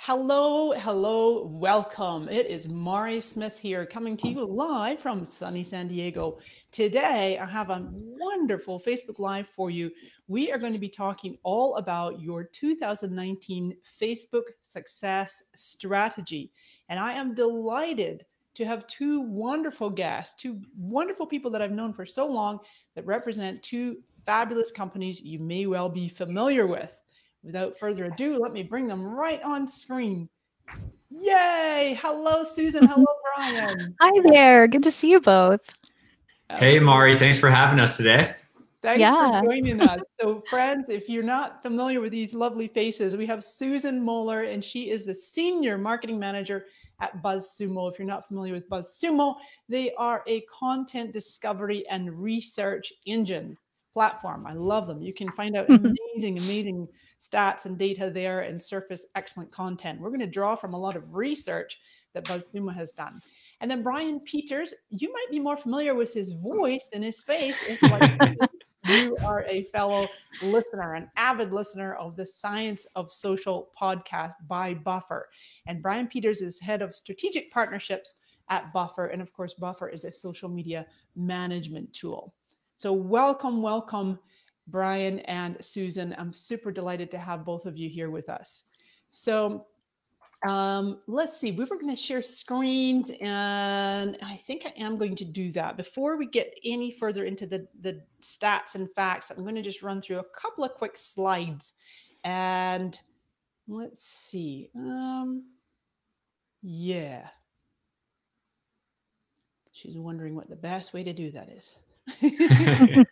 Hello, hello, welcome. It is Mari Smith here coming to you live from sunny San Diego. Today, I have a wonderful Facebook Live for you. We are going to be talking all about your 2019 Facebook success strategy. And I am delighted to have two wonderful guests, two wonderful people that I've known for so long that represent two fabulous companies you may well be familiar with. Without further ado, let me bring them right on screen. Yay! Hello, Susan. Hello, Brian. Hi there. Good to see you both. Hey, Mari. Thanks for having us today. Thanks for joining us. So, friends, if you're not familiar with these lovely faces, we have Susan Moeller, and she is the Senior Marketing Manager at BuzzSumo. If you're not familiar with BuzzSumo, they are a content discovery and research engine platform. I love them. You can find out amazing stats and data there and surface excellent content. We're going to draw from a lot of research that BuzzSumo has done. And then Brian Peters, you might be more familiar with his voice than his face. You are a fellow listener, an avid listener of the Science of Social podcast by Buffer. And Brian Peters is head of strategic partnerships at Buffer. And of course, Buffer is a social media management tool. So welcome, Brian and Susan. I'm super delighted to have both of you here with us. So let's see, we were going to share screens, and I think I am going to do that. Before we get any further into the stats and facts, I'm going to just run through a couple of quick slides. And let's see. Yeah. She's wondering what the best way to do that is. Yeah,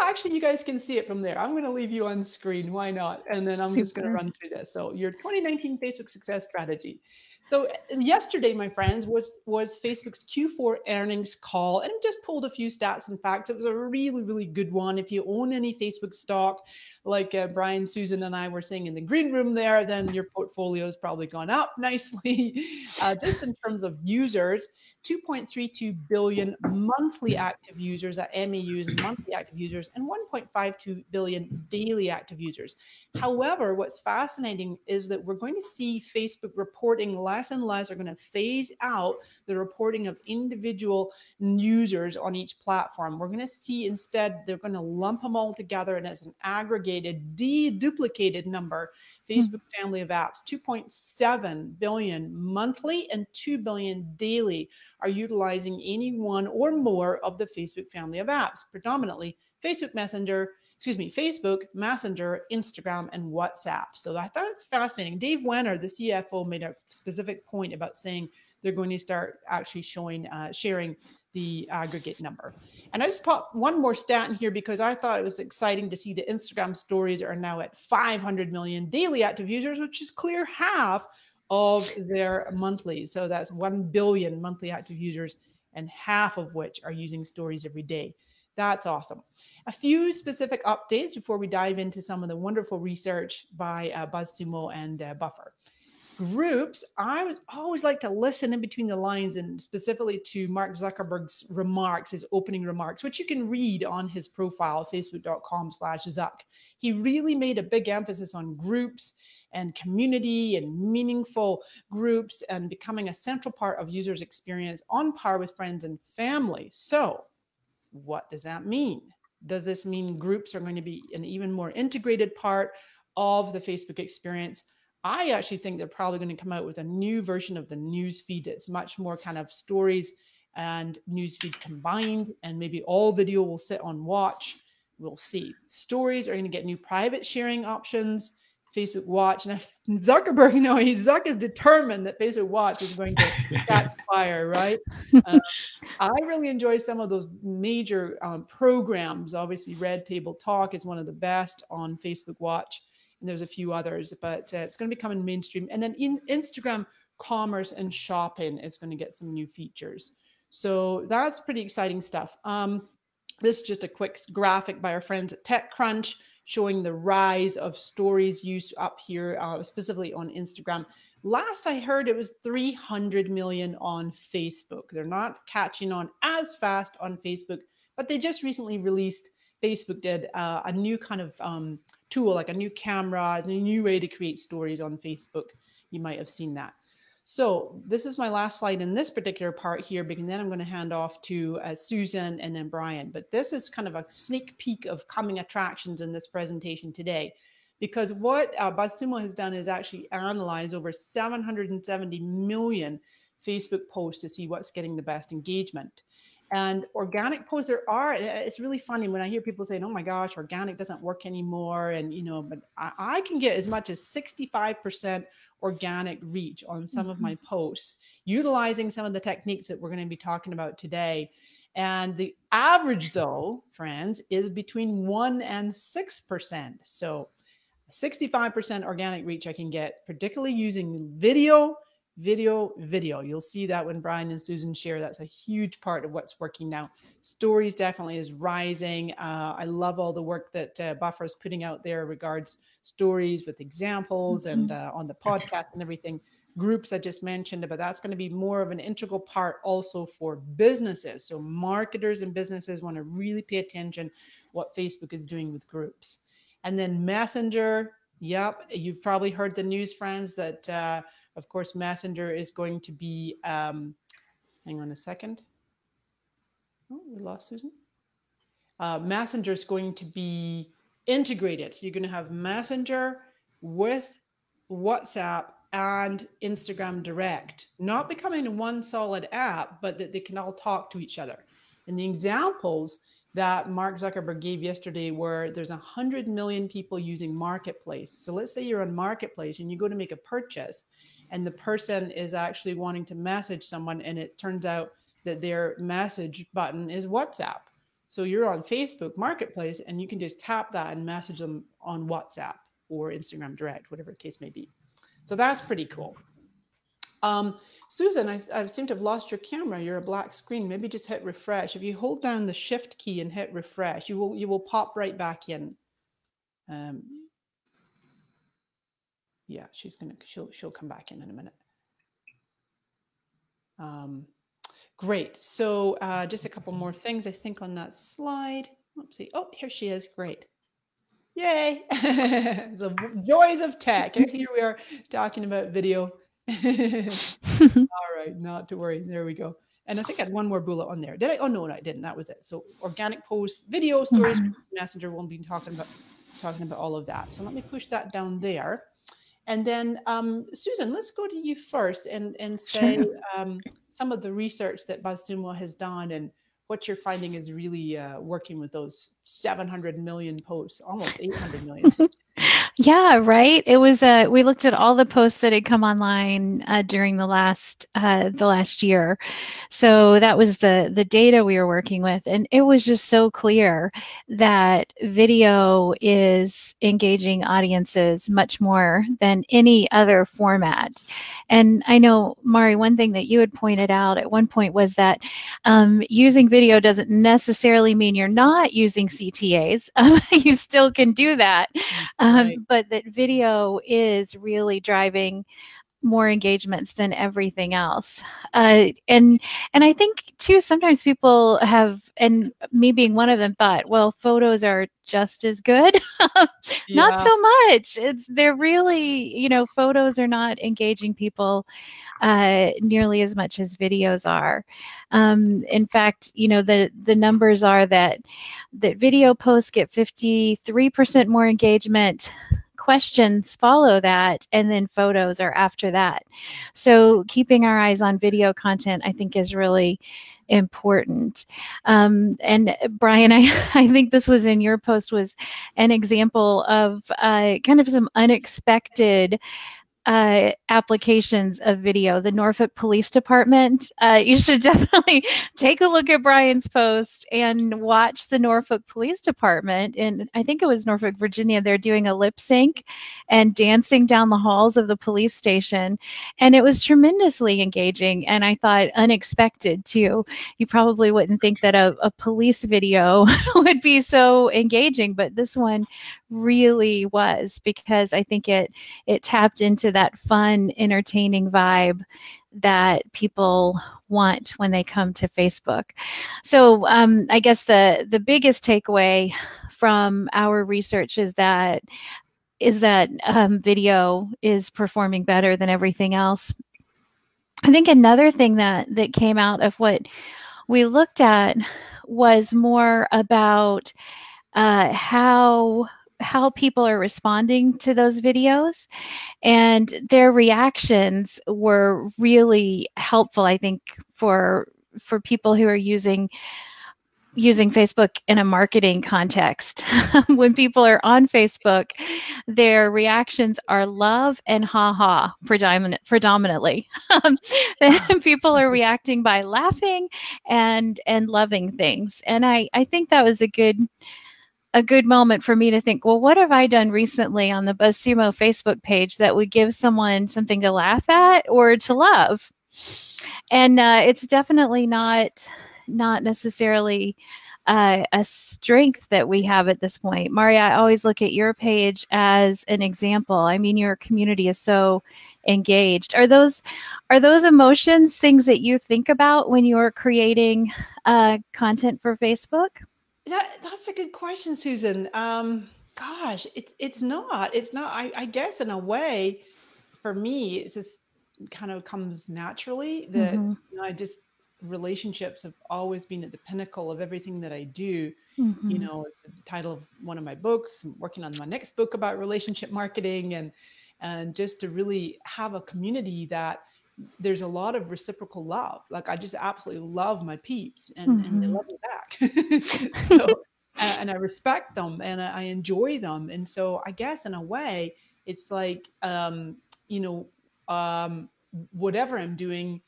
actually, you guys can see it from there. I'm going to leave you on screen. Why not? And then I'm just going to run through this. So your 2019 Facebook success strategy. So yesterday, my friends, was Facebook's Q4 earnings call, and I just pulled a few stats and facts. It was a really good one. If you own any Facebook stock, like Brian, Susan, and I were saying in the green room there, then your portfolio has probably gone up nicely. Just in terms of users, 2.32 billion monthly active users, at MAUs, monthly active users, and 1.52 billion daily active users. However, what's fascinating is that we're going to see Facebook reporting less and less. Are going to phase out the reporting of individual users on each platform. We're going to see instead they're going to lump them all together, and as an aggregated, deduplicated number. Facebook family of apps, 2.7 billion monthly and 2 billion daily are utilizing any one or more of the Facebook family of apps, predominantly Facebook Messenger, Instagram, and WhatsApp. So I thought it's fascinating. Dave Wenner, the CFO, made a specific point about saying they're going to start actually sharing the aggregate number. And I just popped one more stat in here because I thought it was exciting to see the Instagram stories are now at 500 million daily active users, which is clear half of their monthly. So that's 1 billion monthly active users, and half of which are using stories every day. That's awesome. A few specific updates before we dive into some of the wonderful research by BuzzSumo and Buffer. Groups, I always like to listen in between the lines, and specifically to Mark Zuckerberg's remarks, his opening remarks, which you can read on his profile, facebook.com/Zuck. He really made a big emphasis on groups and community and meaningful groups and becoming a central part of users' experience on par with friends and family. So what does that mean? Does this mean groups are going to be an even more integrated part of the Facebook experience? I actually think they're probably going to come out with a new version of the news feed. It's much more kind of stories and news feed combined, and maybe all video will sit on watch. We'll see. Stories are going to get new private sharing options, Facebook Watch. And if Zuckerberg, Zuck is determined that Facebook Watch is going to catch fire, right? I really enjoy some of those major programs. Obviously, Red Table Talk is one of the best on Facebook Watch. And there's a few others, but it's going to be coming mainstream. And then in Instagram commerce and shopping is going to get some new features. So that's pretty exciting stuff. This is just a quick graphic by our friends at TechCrunch showing the rise of stories use up here, specifically on Instagram. Last I heard, it was 300 million on Facebook. They're not catching on as fast on Facebook, but they just recently released Facebook did a new kind of tool, like a new camera, a new way to create stories on Facebook. You might have seen that. So this is my last slide in this particular part here, because then I'm going to hand off to Susan and then Brian. But this is kind of a sneak peek of coming attractions in this presentation today, because what BuzzSumo has done is actually analyze over 770 million Facebook posts to see what's getting the best engagement. And organic posts, it's really funny when I hear people saying, oh my gosh, organic doesn't work anymore. And, you know, but I can get as much as 65% organic reach on some of my posts, utilizing some of the techniques that we're going to be talking about today. And the average, though, friends, is between 1 and 6%. So 65% organic reach I can get, particularly using video. You'll see that when Brian and Susan share, that's a huge part of what's working now. Stories definitely is rising. I love all the work that Buffer is putting out there regards stories with examples and on the podcast and everything. Groups I just mentioned, but that's going to be more of an integral part also for businesses. So marketers and businesses want to really pay attention what Facebook is doing with groups. And then Messenger. Yep, you've probably heard the news, friends, that of course, Messenger is going to be, hang on a second. Oh, we lost Susan. Messenger is going to be integrated. So you're going to have Messenger with WhatsApp and Instagram Direct, not becoming one solid app, but that they can all talk to each other. And the examples that Mark Zuckerberg gave yesterday were there's 100 million people using Marketplace. So let's say you're on Marketplace and you go to make a purchase, and the person is actually wanting to message someone, and it turns out that their message button is WhatsApp. So you're on Facebook Marketplace, and you can just tap that and message them on WhatsApp or Instagram Direct, whatever the case may be. So that's pretty cool. Susan, I seem to have lost your camera. You're a black screen. Maybe just hit refresh. If you hold down the Shift key and hit refresh, you will pop right back in. Yeah, she'll come back in a minute. Great. So just a couple more things, I think, on that slide. Oopsie. Oh, here she is. Great. Yay. The joys of tech. And here we are talking about video. All right, not to worry. There we go. And I think I had one more bullet on there. Did I? Oh, no, I didn't. That was it. So organic posts, video, stories, Messenger. We'll be talking about all of that. So let me push that down there. And then, Susan, let's go to you first and say sure. Some of the research that BuzzSumo has done and what you're finding is really working with those 700 million posts, almost 800 million. Yeah, right. It was we looked at all the posts that had come online during the last year. So that was the data we were working with, and it was just so clear that video is engaging audiences much more than any other format. And I know, Mari, one thing that you had pointed out at one point was that using video doesn't necessarily mean you're not using CTAs. You still can do that. Right. But that video is really driving more engagements than everything else. And I think too, sometimes people have, and me being one of them, thought, well, photos are just as good. Not so much. They're really, photos are not engaging people nearly as much as videos are. In fact, the numbers are that video posts get 53% more engagement. Questions follow that, and then photos are after that. So keeping our eyes on video content, I think, is really important. And Brian, I think this was in your post, was an example of kind of some unexpected applications of video. The Norfolk Police Department, you should definitely take a look at Brian's post and watch the Norfolk Police Department. And I think it was Norfolk, Virginia. They're doing a lip sync and dancing down the halls of the police station. And it was tremendously engaging. And I thought unexpected too. You probably wouldn't think that a police video would be so engaging, but this one really was, because I think it tapped into into that fun, entertaining vibe that people want when they come to Facebook. So I guess the biggest takeaway from our research is that video is performing better than everything else. I think another thing that came out of what we looked at was more about how people are responding to those videos, and their reactions were really helpful, I think, for people who are using Facebook in a marketing context. When people are on Facebook, their reactions are love and ha-ha predominantly. People are reacting by laughing and loving things. And I think that was a good moment for me to think, well, what have I done recently on the BuzzSumo Facebook page that would give someone something to laugh at or to love? And it's definitely not necessarily a strength that we have at this point. Mari, I always look at your page as an example. I mean, your community is so engaged. Are those emotions things that you think about when you're creating content for Facebook? That's a good question, Susan. Gosh, it's not. I guess in a way, for me, it's just kind of comes naturally that I just relationships have always been at the pinnacle of everything that I do. You know, it's the title of one of my books. I'm working on my next book about relationship marketing, and just to really have a community that there's a lot of reciprocal love. Like, I just absolutely love my peeps, and they love me back. So, and I respect them, and I enjoy them. And so I guess in a way, it's like, whatever I'm doing,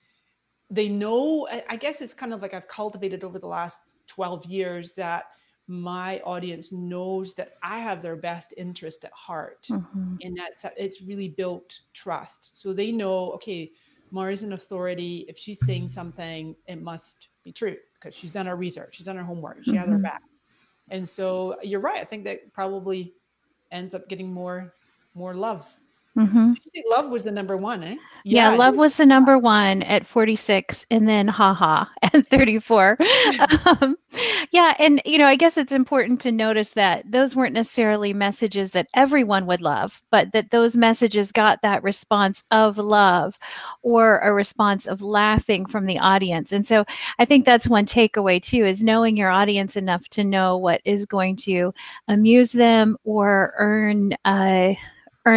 they know. I guess it's kind of like I've cultivated over the last 12 years that my audience knows that I have their best interest at heart. And it's really built trust. So they know, okay, Mari's an authority. If she's saying something, it must be true because she's done her research, she's done her homework, she has her back. And so you're right. I think that probably ends up getting more loves. Did you say love was the number one, eh? Yeah, love was the number one at 46, and then haha at 34. Yeah, and I guess it's important to notice that those weren't necessarily messages that everyone would love, but that those messages got that response of love or a response of laughing from the audience. And so I think that's one takeaway too, is knowing your audience enough to know what is going to amuse them or earn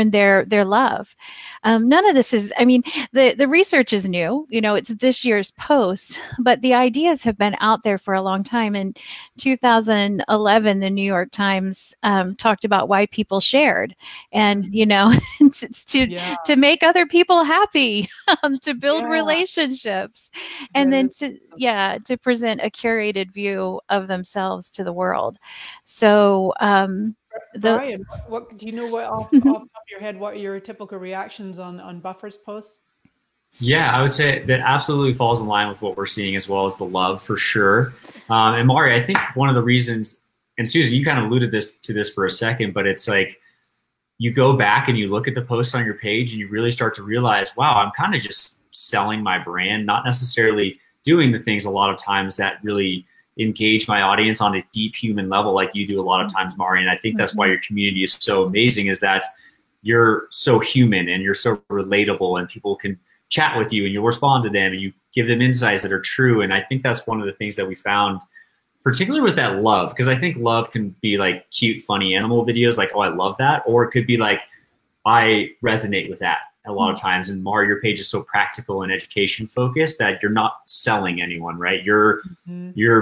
their love. None of this is, I mean, the research is new, it's this year's post, but the ideas have been out there for a long time. In 2011, the New York Times talked about why people shared, and, it's to make other people happy, to build relationships, and then to present a curated view of themselves to the world. So, Brian, what do you know? What off the top of your head? What are your typical reactions on Buffer's posts? Yeah, I would say that absolutely falls in line with what we're seeing, as well as the love for sure. And Mari, I think one of the reasons, and Susan, you kind of alluded to this for a second, but it's like you go back and you look at the posts on your page and you really start to realize, wow, I'm kind of just selling my brand, not necessarily doing the things a lot of times that really engage my audience on a deep human level like you do a lot of times, Mari. And I think that's why your community is so amazing, is that you're so human and you're so relatable, and people can chat with you and you respond to them and you give them insights that are true. And I think that's one of the things that we found, particularly with that love, because I think love can be like cute, funny animal videos, like, oh, I love that. Or it could be like, I resonate with that a lot of times. And Mari, your page is so practical and education focused that you're not selling anyone, right? You're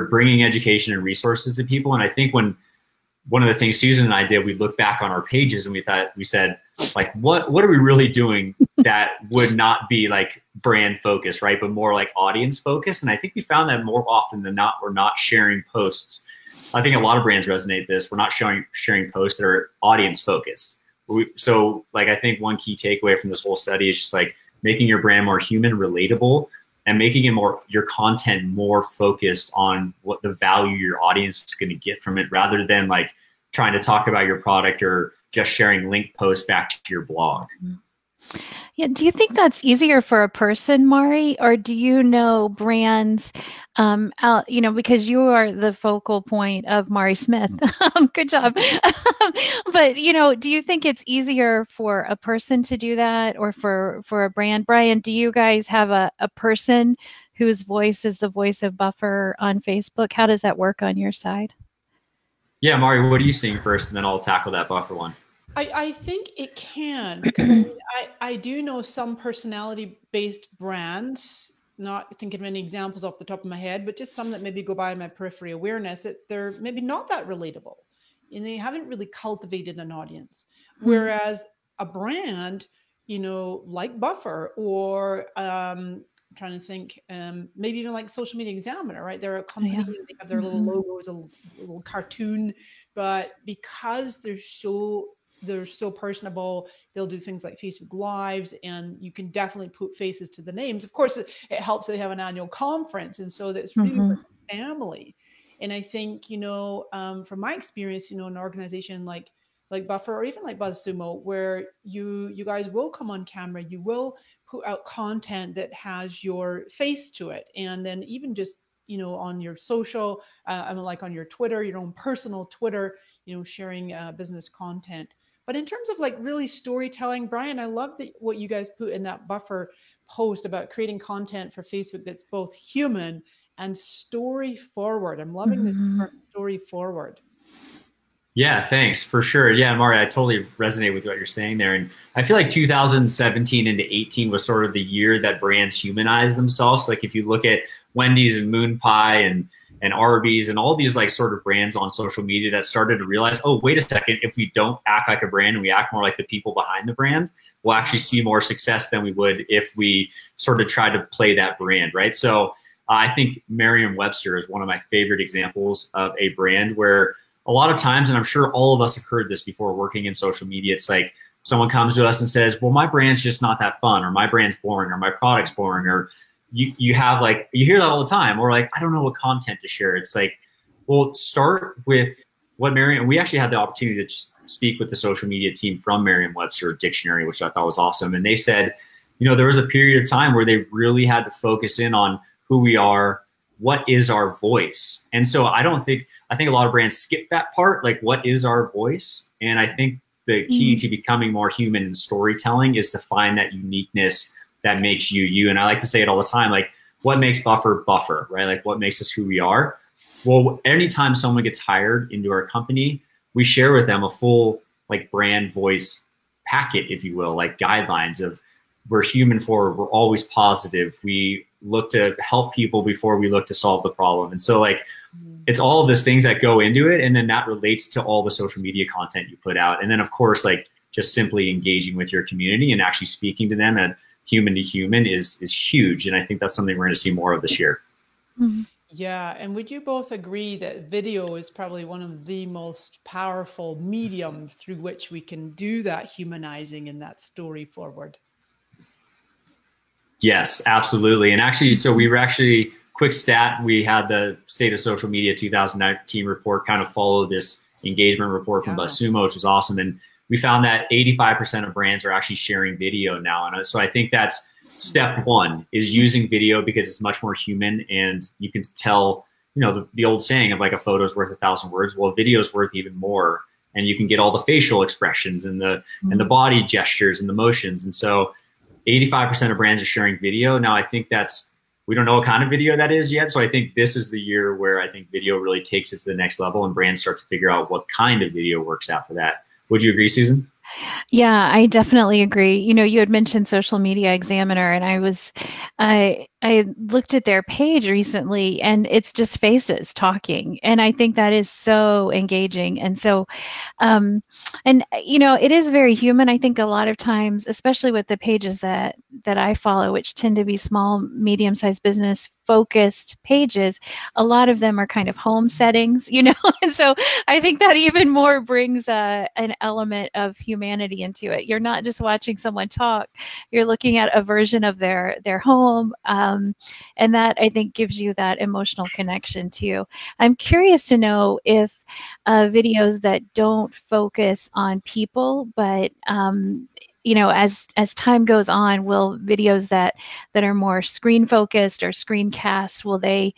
bringing education and resources to people. And I think when one of the things Susan and I did, we looked back on our pages and we said, like, what are we really doing that would not be like brand focused, right? But more like audience focused. And I think we found that more often than not, we're not sharing posts. I think a lot of brands resonate this. We're not sharing posts that are audience focused. So like, I think one key takeaway from this whole study is just like making your brand more human, relatable, and making it your content more focused on what the value your audience is going to get from it, rather than like trying to talk about your product or just sharing link posts back to your blog. Yeah, do you think that's easier for a person, Mari, or do you know brands out, because you are the focal point of Mari Smith. Good job. But, do you think it's easier for a person to do that or for a brand? Brian, do you guys have a person whose voice is the voice of Buffer on Facebook? How does that work on your side? Yeah, Mari, what are you seeing first? And then I'll tackle that Buffer one. I think it can, because I mean, I do know some personality-based brands, not thinking of any examples off the top of my head, but just some that maybe go by my periphery awareness, that they're maybe not that relatable and they haven't really cultivated an audience. Whereas a brand, like Buffer or I'm trying to think, maybe even like Social Media Examiner, right? They're a company, Yeah. they have their little logos, a little cartoon, but because they're so personable, they'll do things like Facebook Lives, and you can definitely put faces to the names. Of course, it helps they have an annual conference, and so that's really like a family. And I think, from my experience, an organization like Buffer or even like BuzzSumo, where you guys will come on camera, you will put out content that has your face to it, and then even just on your social, like on your Twitter, your own personal Twitter, sharing business content. But in terms of like really storytelling, Brian, I love what you guys put in that Buffer post about creating content for Facebook that's both human and story forward. I'm loving this term, story forward. Yeah, thanks for sure. Yeah, Mari, I totally resonate with what you're saying there. And I feel like 2017 into 18 was sort of the year that brands humanized themselves. Like if you look at Wendy's and Moon Pie and Arby's and all these like sort of brands on social media that started to realize, oh, wait a second, if we don't act like a brand and we act more like the people behind the brand, we'll actually see more success than we would if we sort of try to play that brand, right? So I think Merriam-Webster is one of my favorite examples of a brand where a lot of times, and I'm sure all of us have heard this before working in social media, it's like someone comes to us and says, well, my brand's just not that fun, or my brand's boring, or my product's boring, or you hear that all the time, or like, I don't know what content to share. It's like, well, start with what Merriam, we actually had the opportunity to just speak with the social media team from Merriam-Webster Dictionary, which I thought was awesome. And they said, there was a period of time where they really had to focus in on who we are, what is our voice. And so I think a lot of brands skip that part, like what is our voice? And I think the key to becoming more human in storytelling is to find that uniqueness that makes you, you. And I like to say it all the time, like what makes Buffer, right? Like what makes us who we are? Well, anytime someone gets hired into our company, we share with them a full like brand voice packet, if you will, like guidelines of we're human forward, we're always positive. We look to help people before we look to solve the problem. And so like, it's all of those things that go into it. And then that relates to all the social media content you put out. And then of course, like just simply engaging with your community and actually speaking to them and human to human is huge. And I think that's something we're going to see more of this year. Yeah. And would you both agree that video is probably one of the most powerful mediums through which we can do that humanizing and that story forward? Yes, absolutely. And actually, so we were actually, quick stat, we had the State of Social Media 2019 report kind of follow this engagement report from BuzzSumo, which was awesome. And we found that 85% of brands are actually sharing video now. And so I think that's step one, is using video because it's much more human and you can tell, the old saying of like a photo's worth 1,000 words. Well, video's worth even more. And you can get all the facial expressions and the body gestures and the motions. And so 85% of brands are sharing video. Now, I think we don't know what kind of video that is yet. So I think this is the year where I think video really takes it to the next level and brands start to figure out what kind of video works after that. Would you agree, Susan? Yeah, I definitely agree. You had mentioned Social Media Examiner, and I looked at their page recently, and it's just faces talking, and I think that is so engaging. And so, it is very human. I think a lot of times, especially with the pages that I follow, which tend to be small, medium-sized business focused pages, a lot of them are kind of home settings, and so I think that even more brings an element of humanity into it. You're not just watching someone talk, you're looking at a version of their home, and that I think gives you that emotional connection too. I'm curious to know if videos that don't focus on people, but you know, as time goes on, will videos that are more screen focused or screencasts, will they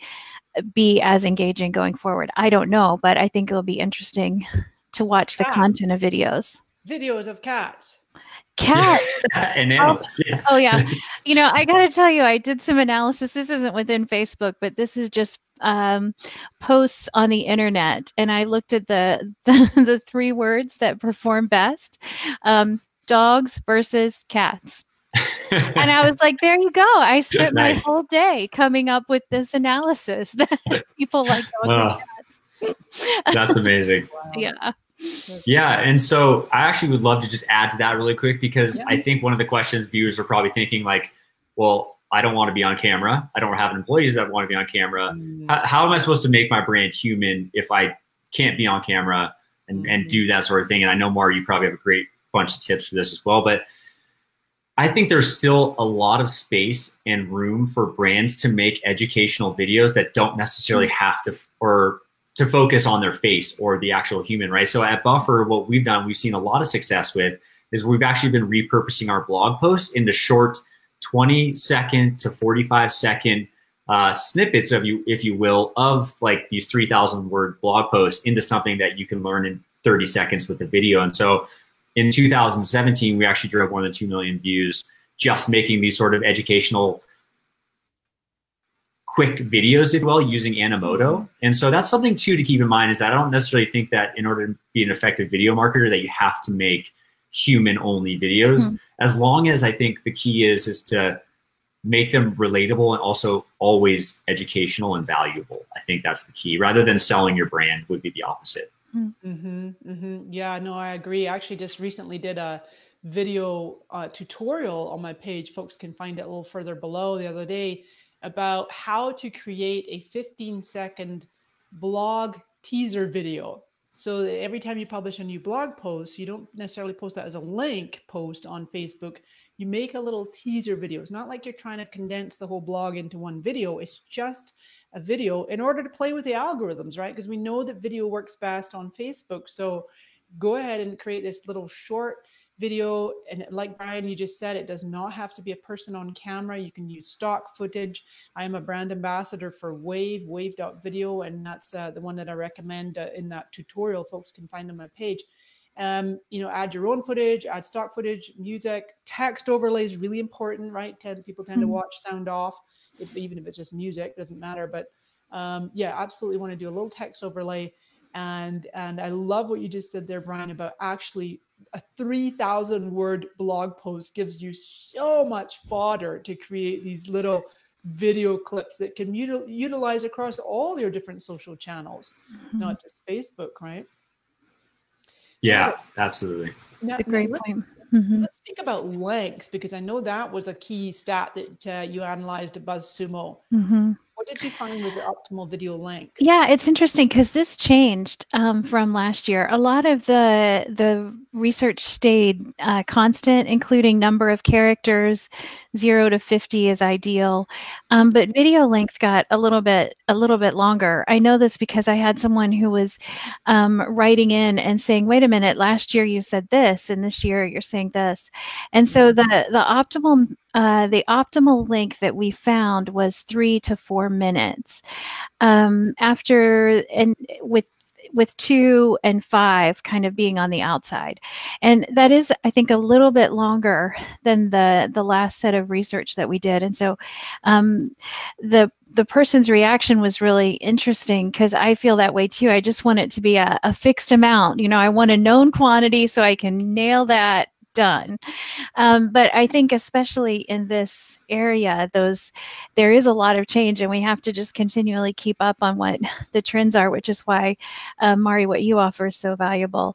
be as engaging going forward? I don't know, but I think it'll be interesting to watch the content of videos. Videos of cats. Cats. And animals. Yeah. Oh yeah. You know, I got to tell you, I did some analysis. This isn't within Facebook, but this is just posts on the internet. And I looked at the 3 words that perform best. Dogs versus cats. And I was like, there you go. I spent my whole day coming up with this analysis that people like dogs and cats. That's amazing. Wow. Yeah. Yeah. And so I actually would love to just add to that really quick, because I think one of the questions viewers are probably thinking like, well, I don't want to be on camera. I don't have employees that want to be on camera. How am I supposed to make my brand human if I can't be on camera and do that sort of thing? And I know, Mari, you probably have a great bunch of tips for this as well, but I think there's still a lot of space and room for brands to make educational videos that don't necessarily have to focus on their face or the actual human, right? So at Buffer, what we've done, we've seen a lot of success with, is we've actually been repurposing our blog posts into short 20-second to 45-second snippets of if you will, of like these 3,000 word blog posts into something that you can learn in 30 seconds with a video. And so in 2017, we actually drove more than 2 million views just making these sort of educational quick videos, if you will, using Animoto. And so that's something too to keep in mind, is that I don't necessarily think that in order to be an effective video marketer that you have to make human only videos, as long as I think the key is to make them relatable and also always educational and valuable. I think that's the key, rather than selling your brand would be the opposite. Yeah, no, I agree. I actually just recently did a video tutorial on my page. Folks can find it a little further below the other day, about how to create a 15-second blog teaser video. So that every time you publish a new blog post, you don't necessarily post that as a link post on Facebook. You make a little teaser video. It's not like you're trying to condense the whole blog into one video. It's just a video in order to play with the algorithms, right? Because we know that video works best on Facebook. So go ahead and create this little short video. And like Brian, you just said, it does not have to be a person on camera. You can use stock footage. I am a brand ambassador for wave.video, and that's the one that I recommend in that tutorial. Folks can find on my page. You know, add your own footage, add stock footage, music, text overlay is really important, right? People tend to watch sound off, even if it's just music, doesn't matter. But yeah, absolutely want to do a little text overlay. And I love what you just said there, Brian, about actually a 3,000 word blog post gives you so much fodder to create these little video clips that can utilize across all your different social channels, not just Facebook, right? Yeah, absolutely. That's a great point. Let's think about length, because I know that was a key stat that you analyzed at BuzzSumo. What did you find with the optimal video length? Yeah, it's interesting because this changed from last year. A lot of the research stayed constant, including number of characters. 0 to 50 is ideal, but video length got a little bit longer. I know this because I had someone who was writing in and saying, "Wait a minute, last year you said this, and this year you're saying this," and so the optimal length that we found was 3 to 4 minutes. With 2 and 5 kind of being on the outside. And that is, I think, a little bit longer than the last set of research that we did. And so the person's reaction was really interesting, because I feel that way too. I just want it to be a fixed amount. You know, I want a known quantity so I can nail that done. But I think especially in this area, there is a lot of change, and we have to just continually keep up on what the trends are, which is why, Mari, what you offer is so valuable.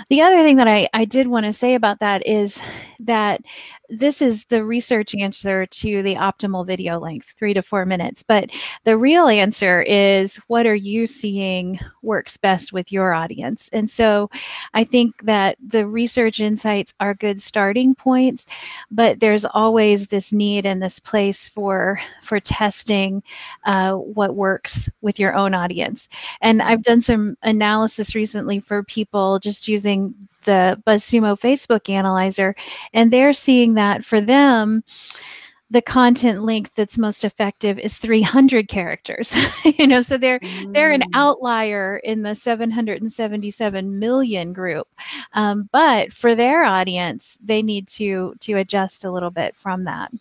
The other thing that I did want to say about that is that this is the research answer to the optimal video length, 3 to 4 minutes. But the real answer is, what are you seeing works best with your audience? And so I think that the research insights are good starting points, but there's always this need and this place for testing what works with your own audience. And I've done some analysis recently for people just using the BuzzSumo Facebook analyzer, and they're seeing that for them, the content length that's most effective is 300 characters. So they're an outlier in the 777 million group. But for their audience, they need to adjust a little bit from that.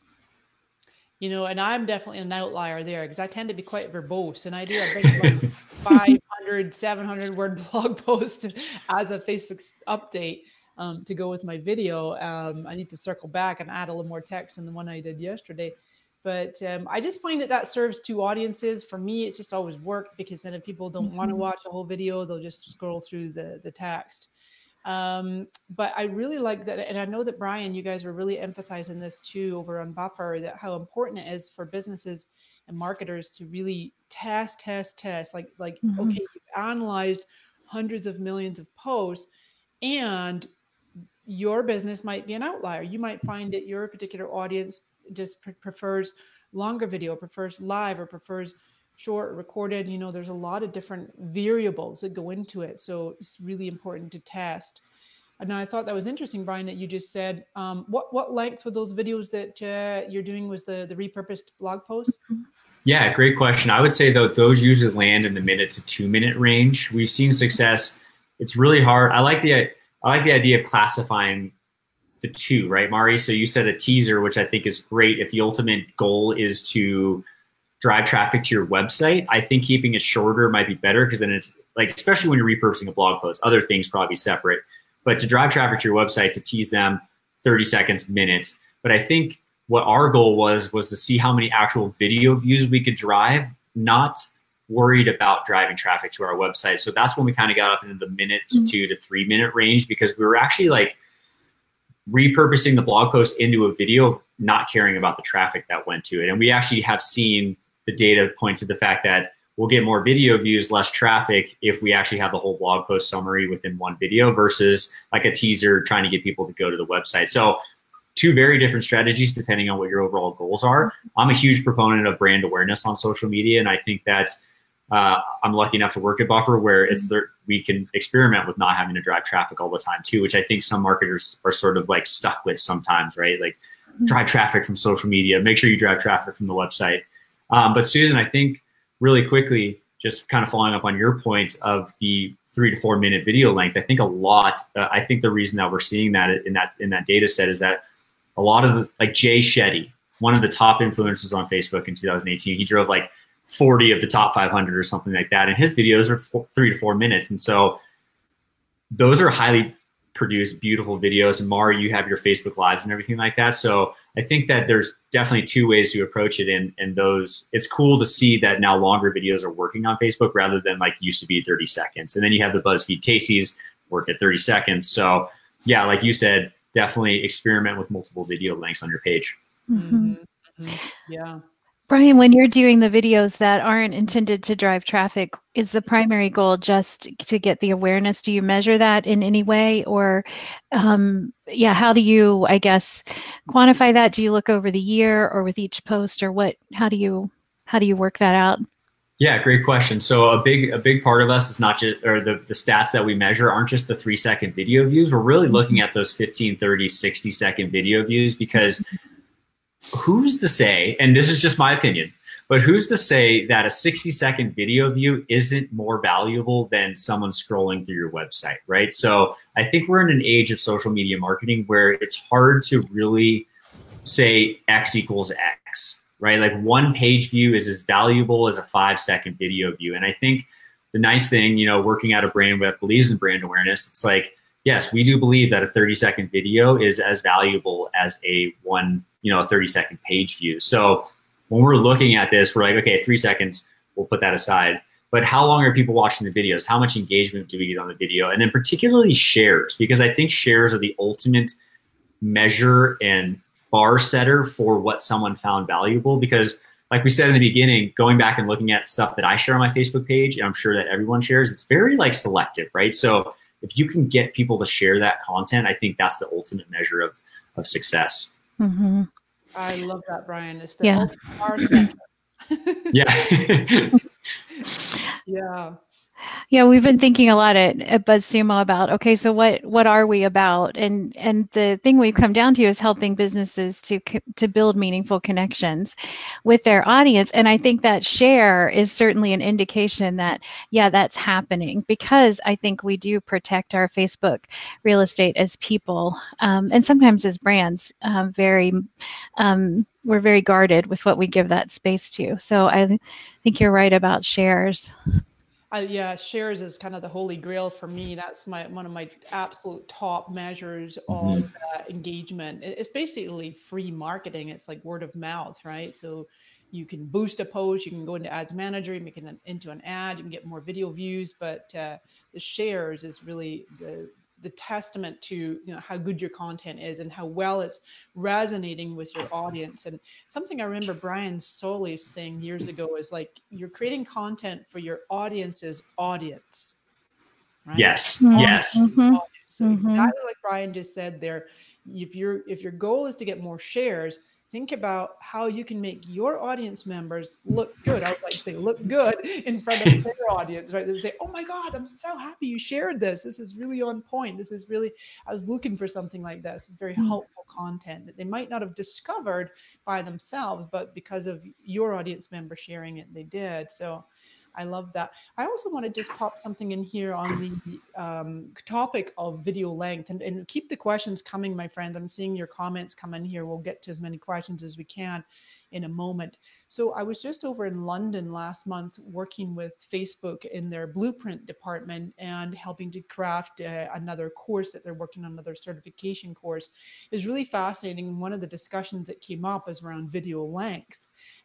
And I'm definitely an outlier there because I tend to be quite verbose, and I do a big 500, 700 word blog post as a Facebook update to go with my video. I need to circle back and add a little more text than the one I did yesterday. But I just find that serves two audiences. For me, it's just always worked, because then if people don't want to watch a whole video, they'll just scroll through the text. But I really like that. And I know that, Brian, you guys were really emphasizing this too over on Buffer, that how important it is for businesses and marketers to really test. Like, okay, you've analyzed hundreds of millions of posts, and your business might be an outlier. You might find that your particular audience just prefers longer video, prefers live, or prefers short or recorded. There's a lot of different variables that go into it. So it's really important to test. And I thought that was interesting, Brian, that you just said, what length were those videos that you're doing? Was the repurposed blog posts? Yeah, great question. I would say, though, those usually land in the minute to 2 minute range. We've seen success. It's really hard. I like the idea of classifying the two, right, Mari? So you said a teaser, which I think is great. If the ultimate goal is to drive traffic to your website, I think keeping it shorter might be better, because then it's like, especially when you're repurposing a blog post, other things probably separate. But to drive traffic to your website, to tease them 30 seconds, minutes. But I think what our goal was to see how many actual video views we could drive, not worried about driving traffic to our website. So that's when we kind of got up into the minute to 2 to 3 minute range, because we were actually like repurposing the blog post into a video, not caring about the traffic that went to it. And we actually have seen the data point to the fact that we'll get more video views, less traffic, if we actually have the whole blog post summary within one video versus like a teaser trying to get people to go to the website. So two very different strategies depending on what your overall goals are. I'm a huge proponent of brand awareness on social media, and I think that I'm lucky enough to work at Buffer, where we can experiment with not having to drive traffic all the time too, which I think some marketers are sort of like stuck with sometimes, right? Like, drive traffic from social media, make sure you drive traffic from the website. But Susan, I think really quickly, just kind of following up on your point of the 3 to 4 minute video length, I think I think the reason that we're seeing that in that data set is that a lot of like Jay Shetty, one of the top influencers on Facebook in 2018, he drove like 40 of the top 500 or something like that. And his videos are 3 to 4 minutes. And so those are highly produced, beautiful videos. And Mara, you have your Facebook Lives and everything like that. So I think that there's definitely two ways to approach it. And those, it's cool to see that now longer videos are working on Facebook rather than like used to be 30 seconds. And then you have the BuzzFeed Tasties work at 30 seconds. So yeah, like you said, definitely experiment with multiple video lengths on your page. Yeah. Brian, when you're doing the videos that aren't intended to drive traffic, is the primary goal just to get the awareness? Do you measure that in any way? Or how do you, I guess, quantify that? Do you look over the year or with each post, or what? How do you work that out? Yeah, great question. So a big part of us is not just, or the stats that we measure aren't just the 3 second video views. We're really looking at those 15, 30, 60 second video views, because who's to say, and this is just my opinion, but who's to say that a 60-second video view isn't more valuable than someone scrolling through your website, right? So I think we're in an age of social media marketing where it's hard to really say X equals X, right? Like, one page view is as valuable as a 5-second video view. And I think the nice thing, working at a brand that believes in brand awareness, it's like, yes, we do believe that a 30-second video is as valuable as a 30-second page view. So when we're looking at this, we're like, okay, 3 seconds, we'll put that aside. But how long are people watching the videos? How much engagement do we get on the video? And then particularly shares, because I think shares are the ultimate measure and bar setter for what someone found valuable. Because like we said in the beginning, going back and looking at stuff that I share on my Facebook page, and I'm sure that everyone shares, it's very like selective, right? So if you can get people to share that content, I think that's the ultimate measure of success. Mm-hmm. I love that, Brian. It's the ultimate bar setter. Yeah. Yeah. Yeah, we've been thinking a lot at BuzzSumo about, okay, so what are we about? And the thing we've come down to is helping businesses to build meaningful connections with their audience. And I think that share is certainly an indication that, yeah, that's happening, because I think we do protect our Facebook real estate as people, and sometimes as brands, we're very guarded with what we give that space to. So I think you're right about shares. Yeah, shares is kind of the holy grail for me. That's one of my absolute top measures of engagement. It's basically free marketing. It's like word of mouth, right? So you can boost a post, you can go into Ads Manager, you make it into an ad, you can get more video views. But the shares is really the testament to how good your content is and how well it's resonating with your audience. And something I remember Brian Solis saying years ago is like, you're creating content for your audience's audience, right? Yes. Yes. So exactly like Brian just said there, if your goal is to get more shares, think about how you can make your audience members look good. I would like to say look good in front of their audience, right? They say, oh my God, I'm so happy you shared this. This is really on point. This is really, I was looking for something like this. It's very helpful content that they might not have discovered by themselves, but because of your audience member sharing it, they did. So I love that. I also want to just pop something in here on the topic of video length, and keep the questions coming, my friends. I'm seeing your comments come in here. We'll get to as many questions as we can in a moment. So I was just over in London last month working with Facebook in their blueprint department and helping to craft another course that they're working on, another certification course. It was really fascinating. One of the discussions that came up is around video length.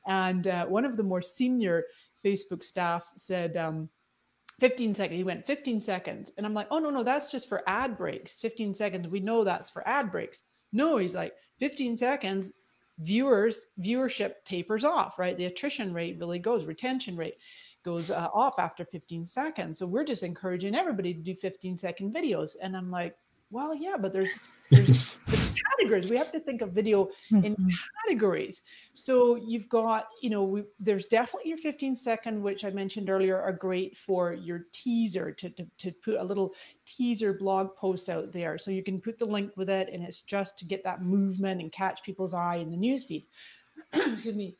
And one of the more senior Facebook staff said 15 seconds. He went 15 seconds. And I'm like, oh, no, that's just for ad breaks. 15 seconds. We know that's for ad breaks. No, he's like 15 seconds. Viewership tapers off, right? The attrition rate really goes, retention rate goes off after 15 seconds. So we're just encouraging everybody to do 15-second videos. And I'm like, well, yeah, but there's categories. We have to think of video in categories. So you've got, there's definitely your 15-second, which I mentioned earlier, are great for your teaser, to put a little teaser blog post out there. So you can put the link with it, and it's just to get that movement and catch people's eye in the newsfeed. Excuse me.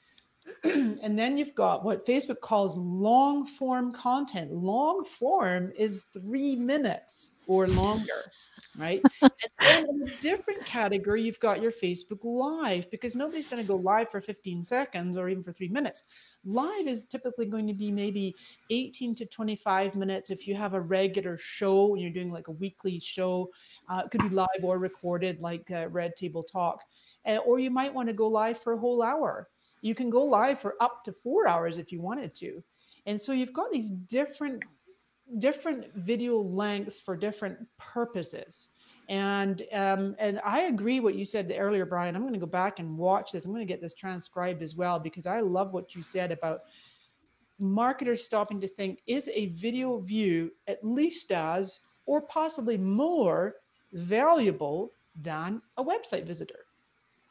And then you've got what Facebook calls long form content. Long form is 3 minutes or longer, right? And then in a different category, you've got your Facebook Live, because nobody's going to go live for 15 seconds or even for 3 minutes. Live is typically going to be maybe 18 to 25 minutes if you have a regular show and you're doing like a weekly show. It could be live or recorded, like Red Table Talk. Or you might want to go live for a whole hour. You can go live for up to 4 hours if you wanted to. And so you've got these different video lengths for different purposes. And I agree what you said earlier, Brian. I'm going to go back and watch this. I'm going to get this transcribed as well, because I love what you said about marketers stopping to think, is a video view at least as, or possibly more valuable than a website visitor?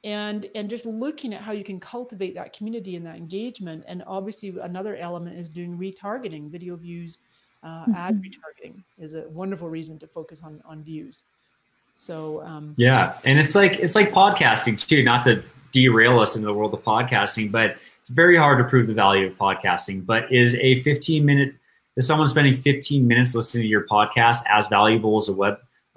And just looking at how you can cultivate that community and that engagement. And obviously another element is doing retargeting. Video views, ad retargeting is a wonderful reason to focus on views. So yeah, and it's like podcasting too, not to derail us into the world of podcasting, but it's very hard to prove the value of podcasting. But is someone spending 15 minutes listening to your podcast as valuable as a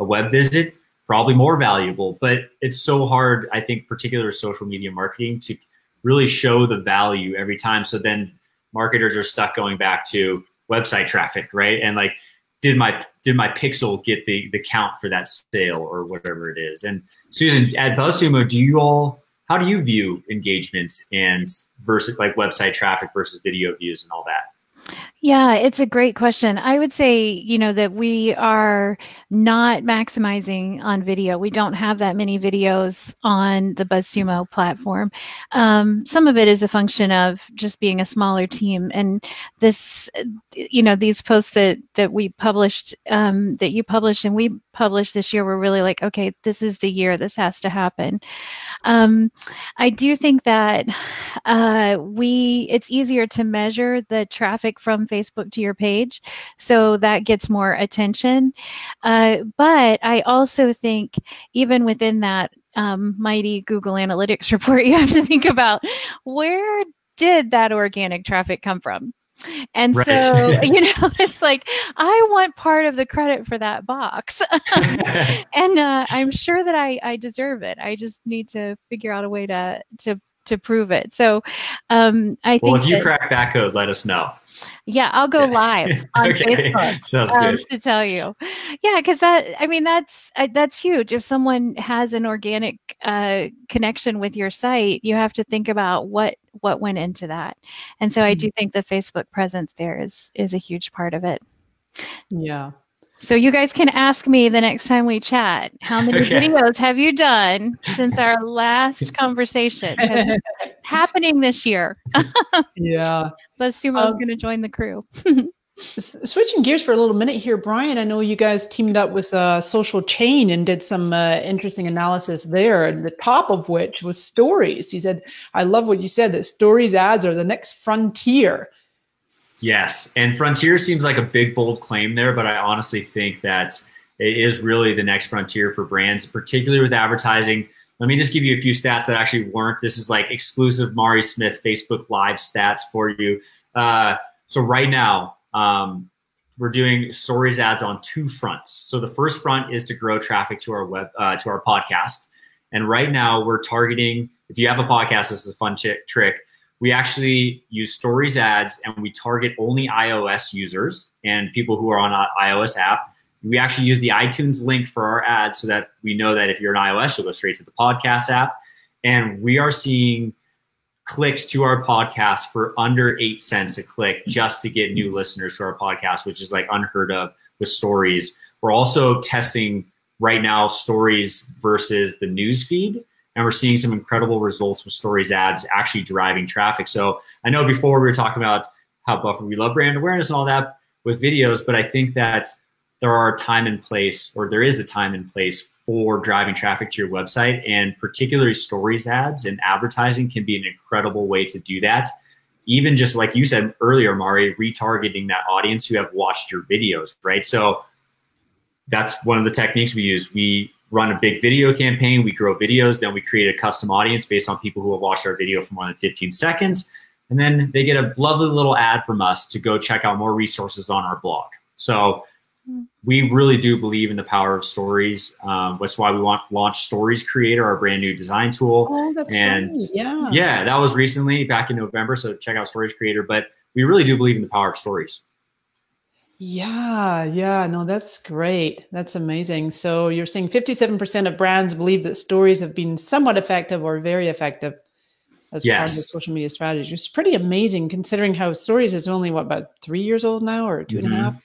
web visit? Probably more valuable, but it's so hard, I think, particularly social media marketing, to really show the value every time. So then marketers are stuck going back to website traffic, right? And like, did my pixel get the count for that sale or whatever it is? And Susan, at BuzzSumo, how do you view engagements and versus like website traffic versus video views and all that? Yeah, it's a great question. I would say, that we are not maximizing on video. We don't have that many videos on the BuzzSumo platform. Some of it is a function of just being a smaller team. And this, these posts that we published, that you published and we published this year, we're really like, okay, this is the year, this has to happen. I do think that it's easier to measure the traffic traffic from Facebook to your page. So that gets more attention. But I also think even within that mighty Google Analytics report, you have to think about, where did that organic traffic come from? And right. so, it's like, I want part of the credit for that box. And I'm sure that I deserve it. I just need to figure out a way to prove it. So I think, well, if you crack that code, let us know. Yeah, I'll go live on Facebook. Sounds good. To tell you. Yeah, because that's huge. If someone has an organic connection with your site, you have to think about what went into that. And so I do think the Facebook presence there is a huge part of it. Yeah. So you guys can ask me the next time we chat, how many videos have you done since our last conversation? It's happening this year. Yeah. BuzzSumo is going to join the crew. Switching gears for a little minute here, Brian, I know you guys teamed up with Social Chain and did some interesting analysis there, and the top of which was stories. You said, I love what you said, that stories ads are the next frontier. Yes. And frontier seems like a big, bold claim there, but I honestly think that it is really the next frontier for brands, particularly with advertising. Let me just give you a few stats that actually weren't. This is like exclusive Mari Smith Facebook Live stats for you. So right now, we're doing stories ads on two fronts. So the first front is to grow traffic to our to our podcast. And right now we're targeting, if you have a podcast, this is a fun trick. We actually use stories ads and we target only iOS users and people who are on an iOS app. We actually use the iTunes link for our ads so that we know that if you're an iOS, you'll go straight to the podcast app. And we are seeing clicks to our podcast for under 8 cents a click just to get new listeners to our podcast, which is like unheard of with stories. We're also testing right now stories versus the news feed. And we're seeing some incredible results with stories ads actually driving traffic. So I know before we were talking about how Buffer, we love brand awareness and all that with videos, but I think that there are a time and place, or there is a time and place for driving traffic to your website, and particularly stories ads and advertising can be an incredible way to do that. Even just like you said earlier, Mari, retargeting that audience who have watched your videos, right? So that's one of the techniques we use. We run a big video campaign, we grow videos, then we create a custom audience based on people who have watched our video for more than 15 seconds. And then they get a lovely little ad from us to go check out more resources on our blog. So we really do believe in the power of stories. That's why we launch Stories Creator, our brand new design tool. Oh, that's and right. Yeah, that was recently back in November. So check out Stories Creator. But we really do believe in the power of stories. Yeah, no, that's great. That's amazing. So you're saying 57% of brands believe that stories have been somewhat effective or very effective as part of the social media strategy. It's pretty amazing considering how stories is only, about 3 years old now, or 2.5?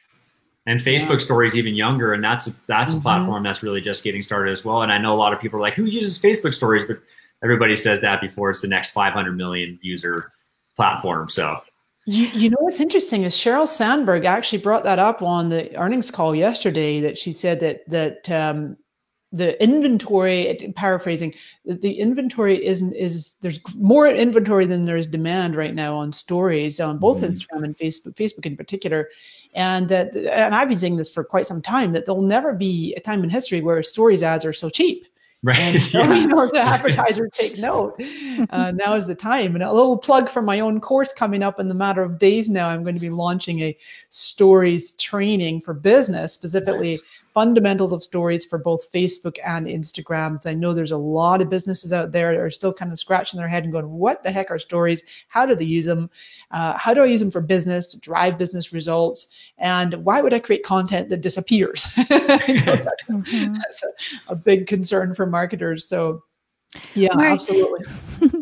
And Facebook stories even younger. And that's a platform that's really just getting started as well. And I know a lot of people are like, who uses Facebook stories? But everybody says that before it's the next 500 million user platform. So you know what's interesting is Sheryl Sandberg actually brought that up on the earnings call yesterday, that she said that the inventory, paraphrasing, the inventory is there's more inventory than there is demand right now on stories on both Instagram and Facebook in particular. And I've been saying this for quite some time, that there'll never be a time in history where stories ads are so cheap. Right. And so, the advertisers take note. Now is the time. And a little plug for my own course coming up in the matter of days now. I'm going to be launching a stories training for business, specifically fundamentals of stories for both Facebook and Instagram. So I know there's a lot of businesses out there that are still kind of scratching their head and going, what the heck are stories? How do they use them? How do I use them for business to drive business results? And why would I create content that disappears? That's a big concern for marketers. So yeah, Mari, absolutely.